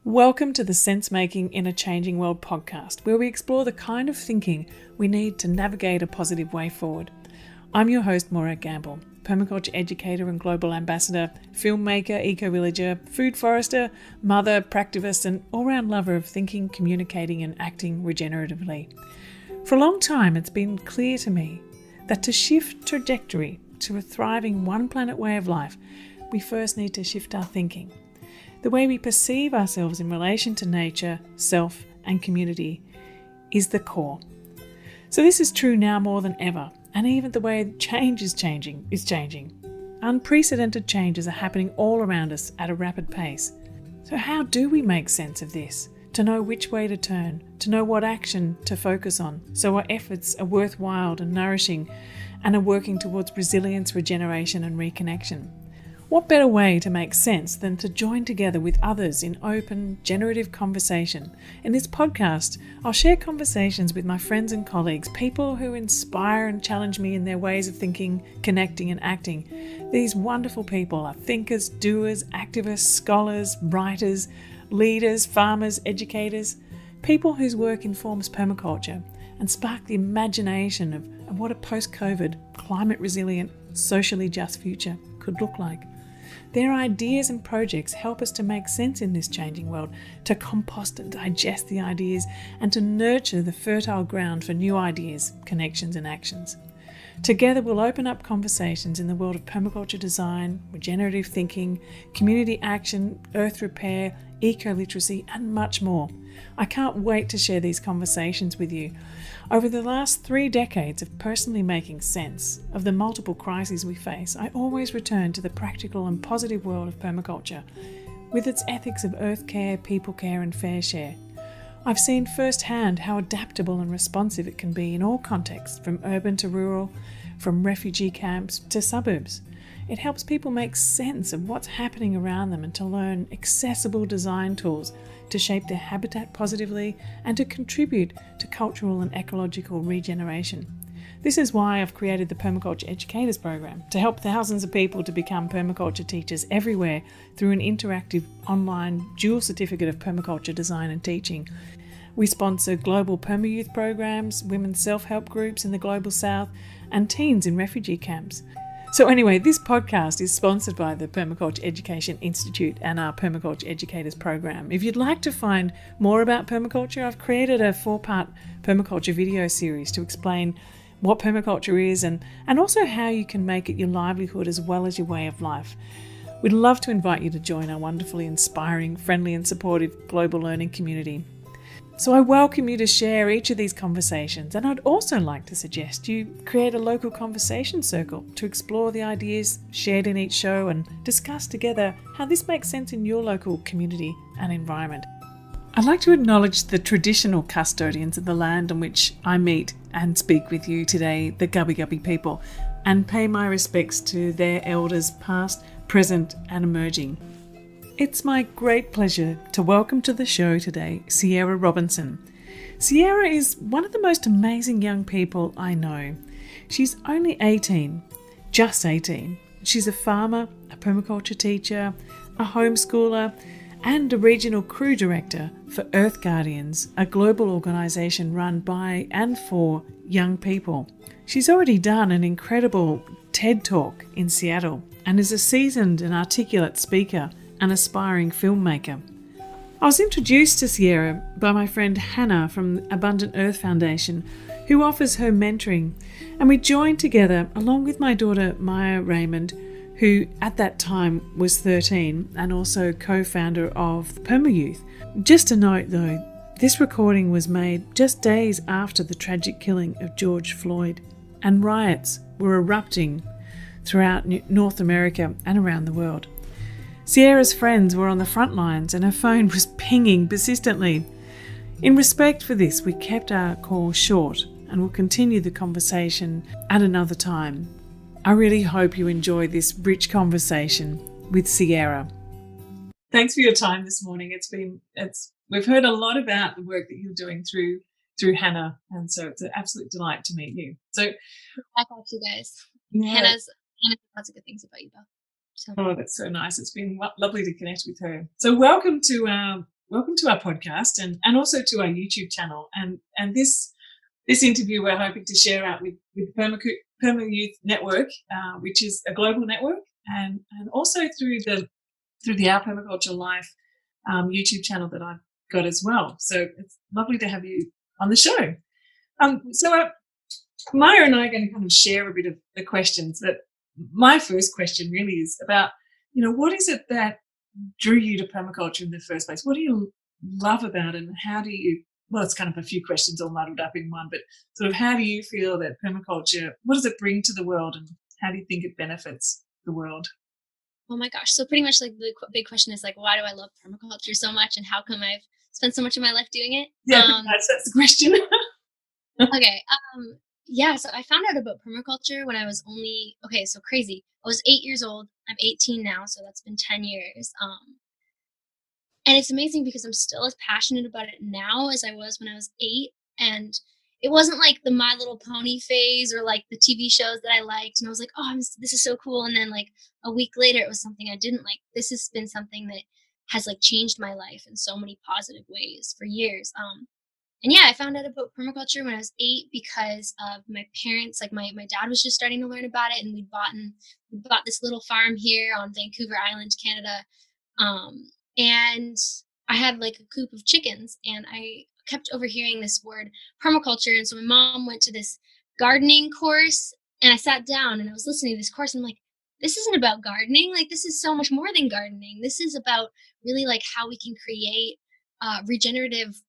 Welcome to the Sense Making in a Changing World podcast, where we explore the kind of thinking we need to navigate a positive way forward. I'm your host, Morag Gamble, permaculture educator and global ambassador, filmmaker, eco-villager, food forester, mother, practivist, and all-round lover of thinking, communicating, and acting regeneratively. For a long time, it's been clear to me that to shift trajectory to a thriving one-planet way of life, we first need to shift our thinking. The way we perceive ourselves in relation to nature, self, and community is the core. So this is true now more than ever, and even the way change is changing. Unprecedented changes are happening all around us at a rapid pace. So how do we make sense of this? To know which way to turn, to know what action to focus on, so our efforts are worthwhile and nourishing and are working towards resilience, regeneration, and reconnection. What better way to make sense than to join together with others in open, generative conversation? In this podcast, I'll share conversations with my friends and colleagues, people who inspire and challenge me in their ways of thinking, connecting, and acting. These wonderful people are thinkers, doers, activists, scholars, writers, leaders, farmers, educators, people whose work informs permaculture and spark the imagination of what a post-COVID, climate-resilient, socially just future could look like. Their ideas and projects help us to make sense in this changing world, to compost and digest the ideas, and to nurture the fertile ground for new ideas, connections, and actions. Together, we'll open up conversations in the world of permaculture design, regenerative thinking, community action, earth repair, eco-literacy, and much more. I can't wait to share these conversations with you. Over the last 3 decades of personally making sense of the multiple crises we face, I always return to the practical and positive world of permaculture, with its ethics of earth care, people care, and fair share. I've seen firsthand how adaptable and responsive it can be in all contexts, from urban to rural, from refugee camps to suburbs. It helps people make sense of what's happening around them and to learn accessible design tools to shape their habitat positively and to contribute to cultural and ecological regeneration. This is why I've created the Permaculture Educators Program, to help thousands of people to become permaculture teachers everywhere through an interactive online dual certificate of permaculture design and teaching. We sponsor global Permayouth programs, women's self-help groups in the Global South, and teens in refugee camps. So anyway, this podcast is sponsored by the Permaculture Education Institute and our Permaculture Educators Program. If you'd like to find more about permaculture, I've created a 4-part permaculture video series to explain what permaculture is and also how you can make it your livelihood as well as your way of life. We'd love to invite you to join our wonderfully inspiring, friendly and supportive global learning community. So I welcome you to share each of these conversations, and I'd also like to suggest you create a local conversation circle to explore the ideas shared in each show and discuss together how this makes sense in your local community and environment. I'd like to acknowledge the traditional custodians of the land on which I meet and speak with you today, the Gubbi Gubbi people, and pay my respects to their elders past, present and emerging. It's my great pleasure to welcome to the show today Sierra Robinson. Sierra is one of the most amazing young people I know. She's only 18, just 18. She's a farmer, a permaculture teacher, a homeschooler, and a regional crew director for Earth Guardians, a global organisation run by and for young people. She's already done an incredible TED Talk in Seattle and is a seasoned and articulate speaker, an aspiring filmmaker. I was introduced to Sierra by my friend Hannah from Abundant Earth Foundation, who offers her mentoring, and we joined together along with my daughter Maia, Raymond, who at that time was 13 and also co-founder of the Permayouth. Just a note though, this recording was made just days after the tragic killing of George Floyd, and riots were erupting throughout North America and around the world. Sierra's friends were on the front lines and her phone was pinging persistently. In respect for this, we kept our call short and will continue the conversation at another time. I really hope you enjoy this rich conversation with Sierra. Thanks for your time this morning. We've heard a lot about the work that you're doing through Hannah, and so it's an absolute delight to meet you. So I love you guys. yeah. Hannah's lots of good things about you, though. So. Oh, that's so nice. It's been lovely to connect with her. So welcome to our welcome to our podcast and also to our YouTube channel. And this interview we're hoping to share out with Permayouth Network, which is a global network, and also through the Our Permaculture Life YouTube channel that I've got as well. So it's lovely to have you on the show. Maia and I are going to kind of share a bit of the questions. But my first question really is about, what is it that drew you to permaculture in the first place? What do you love about it, and how do you, well, it's kind of a few questions all muddled up in one, but sort of how do you feel that permaculture, what does it bring to the world, and how do you think it benefits the world? Oh my gosh. So pretty much like the big question is like, why do I love permaculture so much, and how come I've spent so much of my life doing it? Yeah, that's the question. Okay. Yeah, so I found out about permaculture when I was so crazy. I was 8 years old. I'm 18 now, so that's been 10 years. And it's amazing because I'm still as passionate about it now as I was when I was 8. And it wasn't like the My Little Pony phase or like the TV shows that I liked. And I was like, oh, this is so cool. And then like a week later, it was something I didn't like. This has been something that has like changed my life in so many positive ways for years. And yeah, I found out about permaculture when I was 8 because of my parents. Like my dad was just starting to learn about it, and we bought this little farm here on Vancouver Island, Canada. And I had like a coop of chickens, and I kept overhearing this word permaculture. And so my mom went to this gardening course, and I sat down and I was listening to this course, and I'm like, this isn't about gardening. Like, this is so much more than gardening. This is about really like how we can create regenerative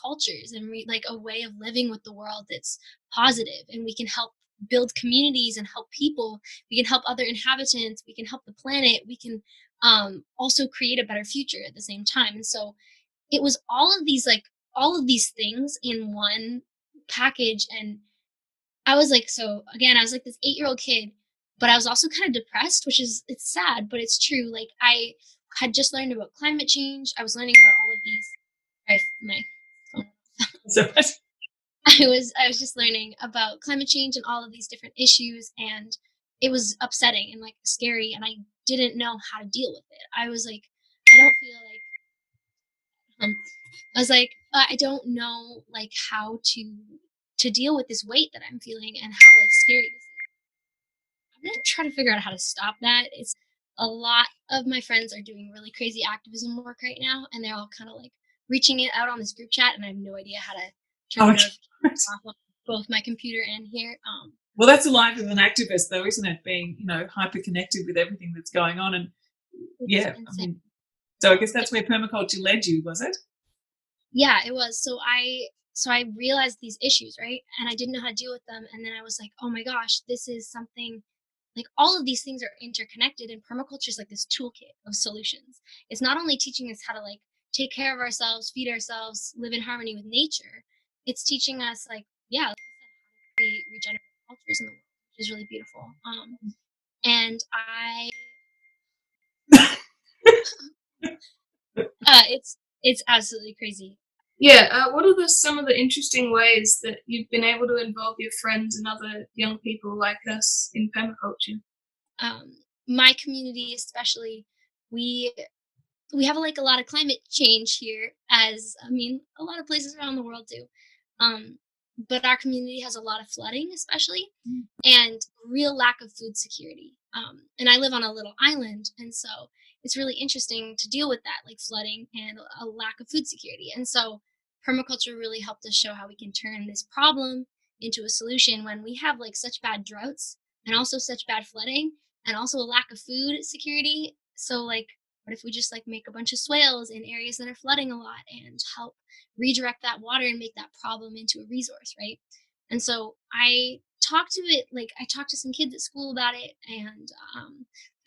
cultures and like a way of living with the world that's positive, and we can help build communities and help people. We can help other inhabitants. We can help the planet. We can also create a better future at the same time. And so it was all of these things in one package. And I was like, so again, I was like this 8-year-old kid, but I was also kind of depressed, it's sad, but it's true. Like I had just learned about climate change. I was learning about all of these. My phone. So I was just learning about climate change and all of these different issues, and it was upsetting and like scary, and I didn't know how to deal with it. I was like, I don't feel like I was like, I don't know like how to deal with this weight that I'm feeling and how like scary this is. I'm gonna try to figure out how to stop that. It's a lot of my friends are doing really crazy activism work right now, and they're all kind of like reaching it out on this group chat, and I have no idea how to turn it off on both my computer and here. Well, that's the life of an activist, though, isn't it? Being, hyper connected with everything that's going on, and yeah, so I guess that's where permaculture led you, was it? Yeah, it was. So I realized these issues, right? And I didn't know how to deal with them. And then I was like, oh my gosh, this is something like all of these things are interconnected, and permaculture is like this toolkit of solutions. It's not only teaching us how to like take care of ourselves, feed ourselves, live in harmony with nature. It's teaching us like, yeah, like I said, how to create regenerative cultures in the world, which is really beautiful. And it's absolutely crazy. Yeah, what are some of the interesting ways that you've been able to involve your friends and other young people like us in permaculture? My community, especially, we we have like a lot of climate change here, as I mean, a lot of places around the world do. Um, but our community has a lot of flooding, especially, and real lack of food security. And I live on a little island, and so it's really interesting to deal with that, like flooding and a lack of food security. And so permaculture really helped us show how we can turn this problem into a solution when we have like such bad droughts and also such bad flooding and also a lack of food security. So like, what if we just like make a bunch of swales in areas that are flooding a lot and help redirect that water and make that problem into a resource, right? And so I talked to some kids at school about it, and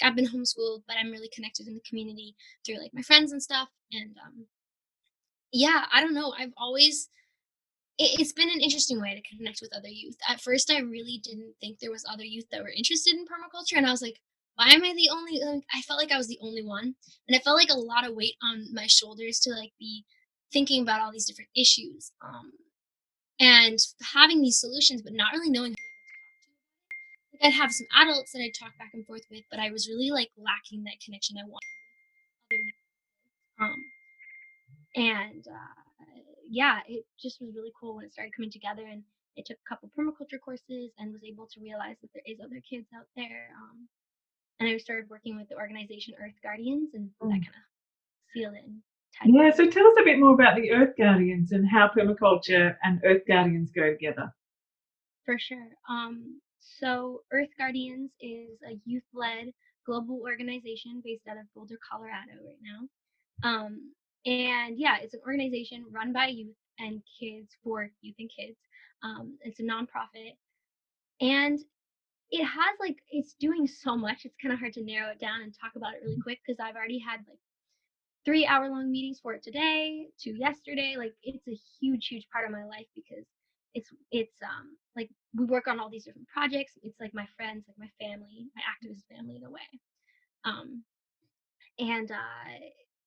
I've been homeschooled, but I'm really connected in the community through like my friends and stuff. And yeah, I don't know. It's been an interesting way to connect with other youth. At first, I really didn't think there was other youth that were interested in permaculture, and I was like, why am I the only? Like, I felt like I was the only one, and I felt like a lot of weight on my shoulders to like be thinking about all these different issues, and having these solutions, but not really knowing who to talk to. Like I'd have some adults that I'd talk back and forth with, but I was really like lacking that connection I wanted with other youth. And yeah, it just was really cool when it started coming together. And I took a couple permaculture courses and was able to realize that there is other kids out there. And I started working with the organization Earth Guardians, and that kind of sealed it. Yeah, so tell us a bit more about the Earth Guardians and how permaculture and Earth Guardians go together. For sure. So Earth Guardians is a youth-led global organization based out of Boulder, Colorado right now. And yeah, it's an organization run by youth and kids for youth and kids. It's a nonprofit, and it has it's doing so much. It's kind of hard to narrow it down and talk about it really quick because I've already had 3-hour-long meetings for it today to yesterday. It's a huge part of my life because it's we work on all these different projects. It's like my friends, like my family, my activist family in a way. And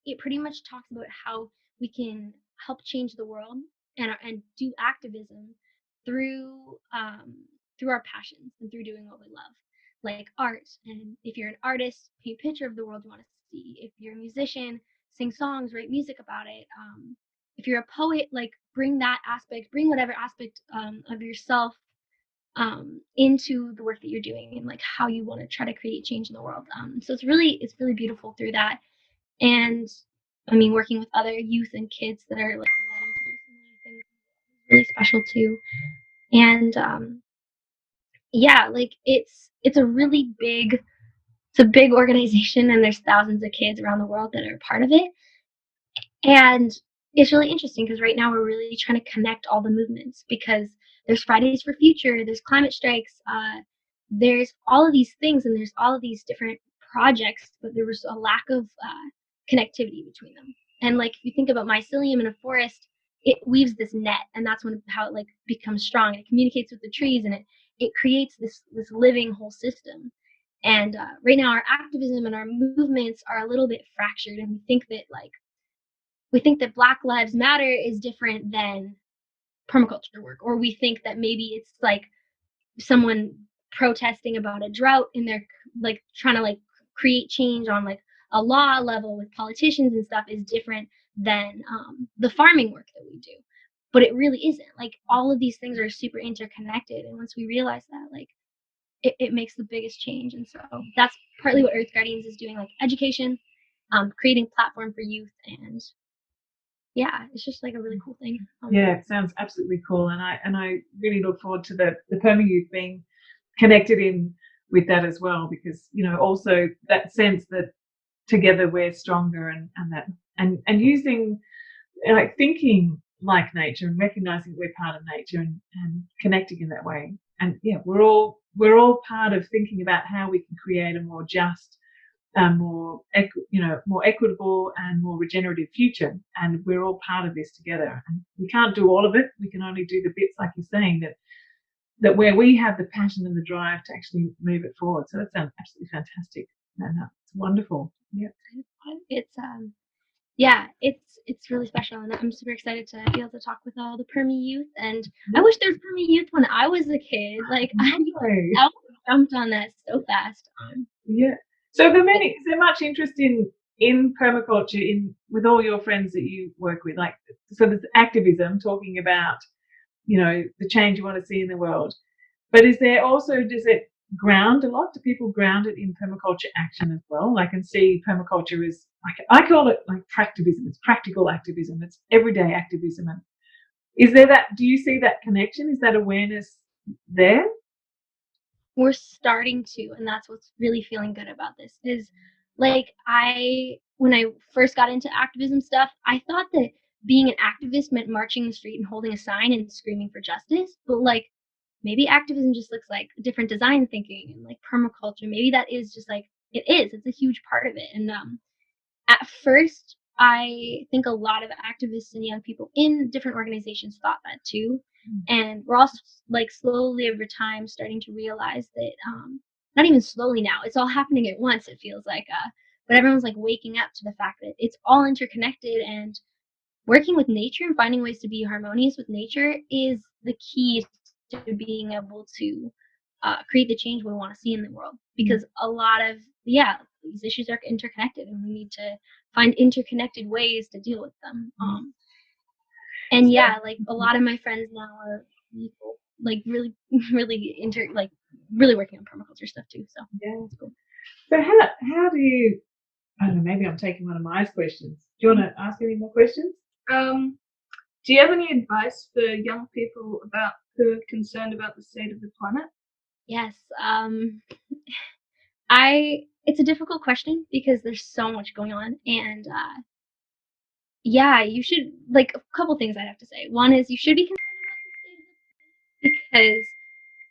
it pretty much talks about how we can help change the world and do activism through our passions and through doing what we love, like art. And if you're an artist, paint a picture of the world you want to see. If you're a musician, sing songs, write music about it. If you're a poet, bring that aspect, bring whatever aspect of yourself into the work that you're doing and how you want to try to create change in the world. So it's really beautiful through that. And I mean, working with other youth and kids that are wanting to do similar things is really special too. And yeah, it's a really big organization, and there's thousands of kids around the world that are a part of it. And it's really interesting because right now we're really trying to connect all the movements, because there's Fridays for Future, there's climate strikes, there's all of these things, and there's all of these different projects, but there was a lack of connectivity between them. And if you think about mycelium in a forest, it weaves this net, and that's how it becomes strong, and it communicates with the trees, and it creates this living whole system. And right now our activism and our movements are a little bit fractured, and we think that Black Lives Matter is different than permaculture work, or we think that maybe it's someone protesting about a drought and they're trying to create change on a law level with politicians and stuff is different than the farming work that we do. But it really isn't. All of these things are super interconnected, and once we realize that, it makes the biggest change. And so that's partly what Earth Guardians is doing, education, creating platform for youth, and yeah, it's just a really cool thing. Yeah, it sounds absolutely cool, and I really look forward to the Permayouth being connected in with that as well, because also that sense that together we're stronger, and using thinking like nature and recognizing that we're part of nature and connecting in that way. And yeah, we're all part of thinking about how we can create a more just, more equitable and more regenerative future, and we're all part of this together. And we can't do all of it. We can only do the bits, like you're saying, that where we have the passion and the drive to actually move it forward. So that sounds absolutely fantastic, and it's wonderful. Yeah, it's really special, and I'm super excited to be able to talk with all the Permayouth. And I wish there was Permayouth when I was a kid. I jumped on that so fast. Yeah. So is there much interest in permaculture with all your friends that you work with? So there's activism, talking about the change you want to see in the world, but does it ground a lot? Do people ground it in permaculture action as well? And see permaculture as I call it practivism. It's practical activism. It's everyday activism. And is there that? Do you see that connection? Is that awareness there? We're starting to, and that's what's really feeling good about this. Is when I first got into activism stuff, I thought that being an activist meant marching the street and holding a sign and screaming for justice. But maybe activism just looks like different design thinking, and permaculture, maybe that is just it's a huge part of it. And at first, I think a lot of activists and young people in different organizations thought that too. And we're also slowly over time starting to realize that not even slowly now, it's all happening at once, it feels but everyone's waking up to the fact that it's all interconnected, and working with nature and finding ways to be harmonious with nature is the key to being able to create the change we want to see in the world. Because a lot of these issues are interconnected, and we need to find interconnected ways to deal with them. And yeah, like a lot of my friends now are people, like really, really working on permaculture stuff too. So yeah, it's cool. So how do you? I don't know. Maybe I'm taking one of Maia's questions. Do you want to ask any more questions? Do you have any advice for young people who are concerned about the state of the planet? Yes. It's a difficult question because there's so much going on, and yeah, you should, like, a couple things I have to say. One is you should be concerned about the state of the planet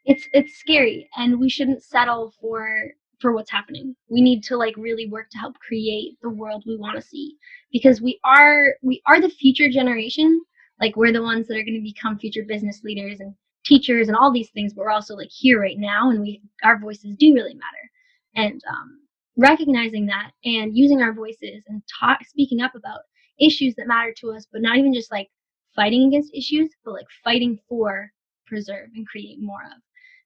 because it's scary, and we shouldn't settle for what's happening. We need to like really work to help create the world we want to see, because we are the future generation. Like, we're the ones that are going to become future business leaders and teachers and all these things, but we're also like here right now, and our voices do really matter. And recognizing that and using our voices and speaking up about issues that matter to us, but not even just like fighting against issues, but like fighting for preserve and create more of.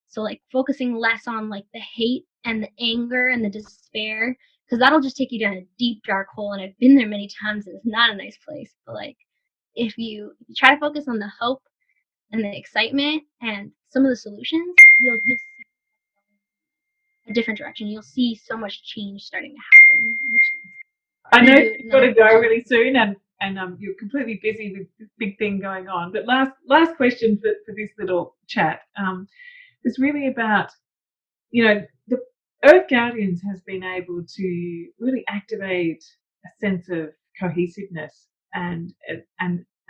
So like focusing less on like the hate and the anger and the despair, because that'll just take you down a deep dark hole, and I've been there many times, and it's not a nice place. But like if you try to focus on the hope and the excitement and some of the solutions, you'll see a different direction. You'll see so much change starting to happen. I know you've got to go really soon, and you're completely busy with this big thing going on. But last question for this little chat is really about, the Earth Guardians has been able to really activate a sense of cohesiveness and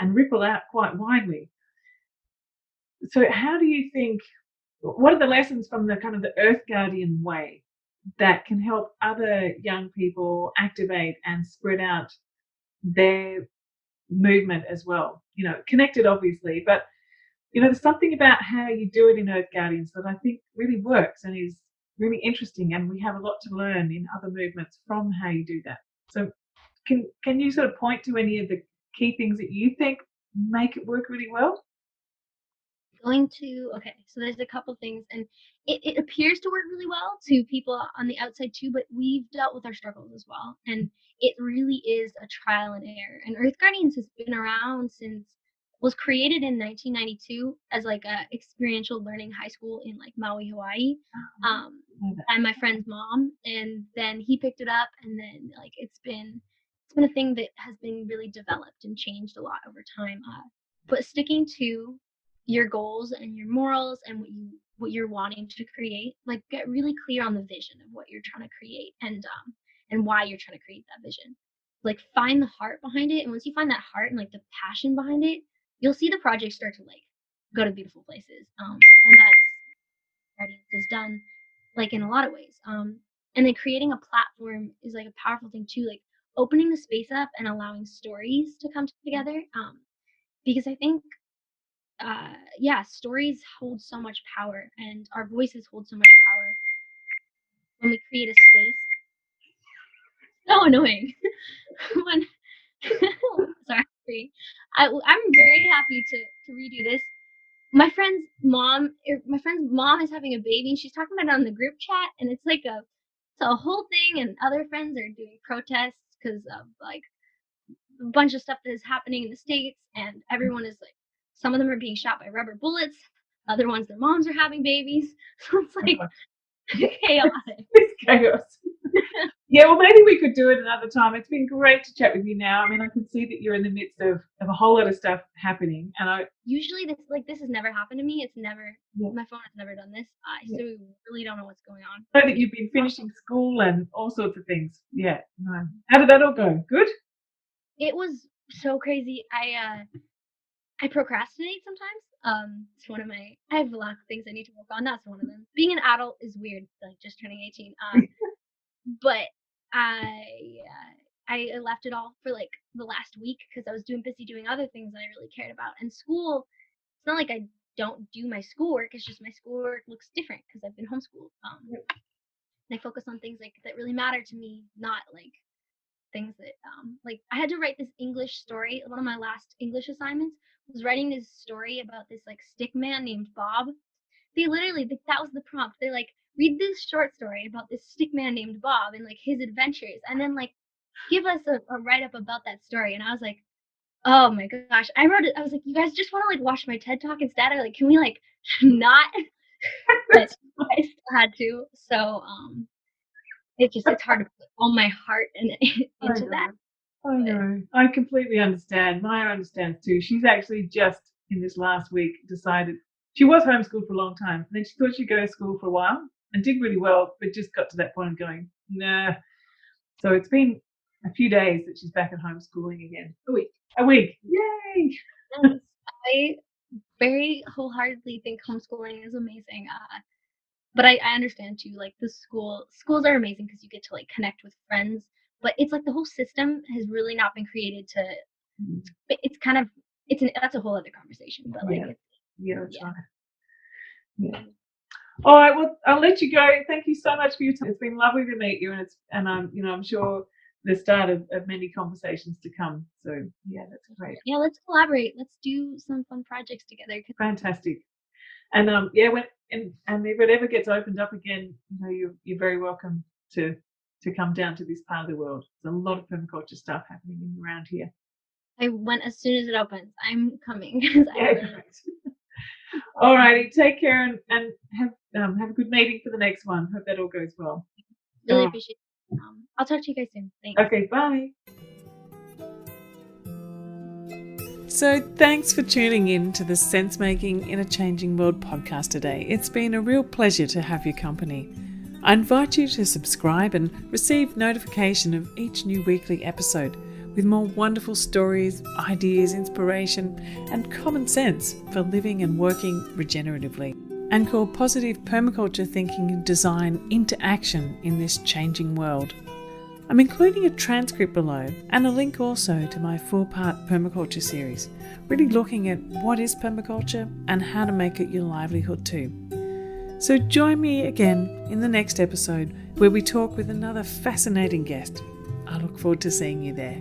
ripple out quite widely. So how do you think, what are the lessons from the kind of the Earth Guardian way that can help other young people activate and spread out their movement as well? Connected obviously, but there's something about how you do it in Earth Guardians that I think really works and is really interesting, and we have a lot to learn in other movements from how you do that. So can you sort of point to any of the key things that you think make it work really well? Okay, so there's a couple things, and it appears to work really well to people on the outside too, but we've dealt with our struggles as well, and it really is a trial and error. And Earth Guardians has been around was created in 1992 as like a experiential learning high school in like Maui, Hawaii, and my friend's mom, and then he picked it up, and then like it's been a thing that has been really developed and changed a lot over time. But sticking to your goals and your morals and what you're wanting to create, like get really clear on the vision of what you're trying to create, and why you're trying to create that vision. Like find the heart behind it, and once you find that heart and like the passion behind it, you'll see the project start to like go to beautiful places. And that's is done like in a lot of ways. And then creating a platform is like a powerful thing too, like opening the space up and allowing stories to come together. Because I think stories hold so much power, and our voices hold so much power when we create a space. So annoying. when Sorry. I'm very happy to redo this. My friend's mom is having a baby, and she's talking about it on the group chat, and it's like a whole thing, and other friends are doing protests because of like a bunch of stuff that is happening in the States, and everyone is like, some of them are being shot by rubber bullets, other ones their moms are having babies. So it's like chaotic. It's chaos. Yeah, well, maybe we could do it another time. It's been great to chat with you now. I mean, I can see that you're in the midst of a whole lot of stuff happening, and usually this has never happened to me. It's never my phone has never done this. So we really don't know what's going on. I know that you've been finishing school and all sorts of things. Yeah, no. How did that all go? Good? It was so crazy. I procrastinate sometimes. It's one of my. I have a lot of things I need to work on. That's one of them. Being an adult is weird, like just turning 18. But I left it all for like the last week because I was busy doing other things that I really cared about. And school, it's not like I don't do my schoolwork. It's just my schoolwork looks different because I've been homeschooled. And I focus on things like that really matter to me, not like things that like I had to write this English story. One of my last English assignments was writing this story about this like stick man named Bob. They literally, that was the prompt. They're like, read this short story about this stick man named Bob and like his adventures, and then like give us a write-up about that story. And I was like, oh my gosh, I wrote it. I was like, you guys just want to like watch my TED talk instead? Like, can we like not? But I still had to. So it's hard to put all my heart into that. I know. I completely understand. Maya understands too. She's actually just in this last week decided she was homeschooled for a long time. And then she thought she'd go to school for a while and did really well, but just got to that point of going, nah. So it's been a few days that she's back at homeschooling again. A week. Yay! I very wholeheartedly think homeschooling is amazing. But I understand too, like the schools are amazing because you get to like connect with friends, but it's like the whole system has really not been created to, it's kind of, that's a whole other conversation, but like, that's right. Yeah. All right, well, I'll let you go. Thank you so much for your time. It's been lovely to meet you, and I'm sure the start of many conversations to come. So yeah, that's great. Yeah, let's collaborate. Let's do some fun projects together. Fantastic. And when if it ever gets opened up again, you're very welcome to come down to this part of the world. There's a lot of permaculture stuff happening around here. I went as soon as it opens. I'm coming. All righty, take care and have a good meeting for the next one. Hope that all goes well. Really appreciate it. I'll talk to you guys soon. Thanks. Okay, bye. So thanks for tuning in to the Sense Making in a Changing World podcast today. It's been a real pleasure to have your company. I invite you to subscribe and receive notification of each new weekly episode with more wonderful stories, ideas, inspiration, and common sense for living and working regeneratively. And call positive permaculture thinking and design into action in this changing world. I'm including a transcript below and a link also to my 4-part permaculture series, really looking at what is permaculture and how to make it your livelihood too. So join me again in the next episode where we talk with another fascinating guest. I look forward to seeing you there.